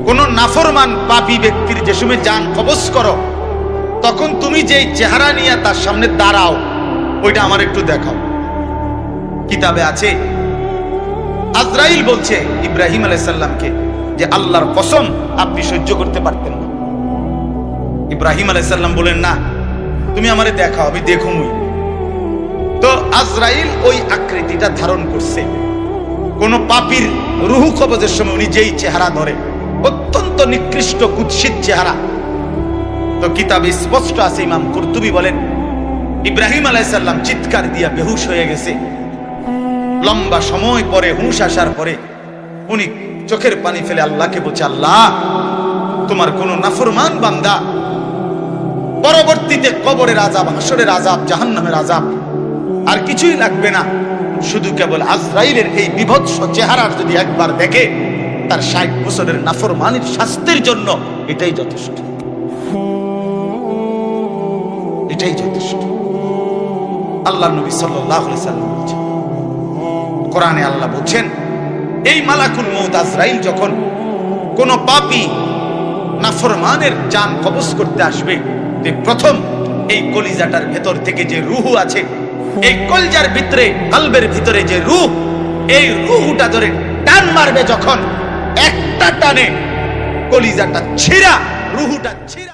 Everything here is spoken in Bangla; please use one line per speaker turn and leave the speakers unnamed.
কোন নাফরমান পাপী ব্যক্তির যে সময় জান কবজ করো, তখন তুমি যেই চেহারা নিয়ে তার সামনে দাঁড়াও, ওইটা আমার একটু দেখাও। কিতাবে আছে, আজরাইল বলছে ইব্রাহিম আলাইহিস সালামকে যে আল্লাহর কসম আপনি সহ্য করতে পারতেন না। ইব্রাহিম আলাইহিস সালাম বলেন, না তুমি আমারে দেখাও, আমি দেখুমই। তো আজরাইল ওই আকৃতিটা ধারণ করছে। কোন পাপীর রূহ কবজের সময় উনি যেই চেহারা ধরে, অত্যন্ত নিকৃষ্ট কুৎসিত চেহারা। তো কিতাবে স্পষ্ট আছে, ইমাম কুরতুবী বলেন ইব্রাহিম আলাইহিস সালাম চিৎকার দিয়া বেহুশ হয়ে গেছে। লম্বা সময় পরে হুঁশ আসার পরে উনি চোখের পানি ফেলে আল্লাহকে বলছে, আল্লাহ তোমার কোন নাফরমান বান্দা পরবর্তীতে কবরের আযাব, হাসরের আযাব, জাহান্নামের আযাব আর কিছুই লাগবে না, শুধু কেবল আজরাইলের এই বিভৎস চেহারার যদি একবার দেখে, তার 60 বছরের নাফরমানির শাস্তির জন্য এটাই যথেষ্ট, এটাই যথেষ্ট। আল্লাহ নবী সাল্লাল্লাহু আলাইহি ওয়াসাল্লাম বলেছেন, কোরআনে আল্লাহ বলছেন, এই মালাকুল মউত আজরাইল যখন কোন পাপী নাফরমানের জান কবজ করতে আসবে, প্রথম এই কলিজাটার ভেতর থেকে যে রূহ আছে, এই কলজার ভিতরে, কলবের ভিতরে যে রূহ, এই রূহটা ধরে টান মারবে। যখন একটা টানে কলিজাটা ছিঁড়া, রূহটা ছিঁড়া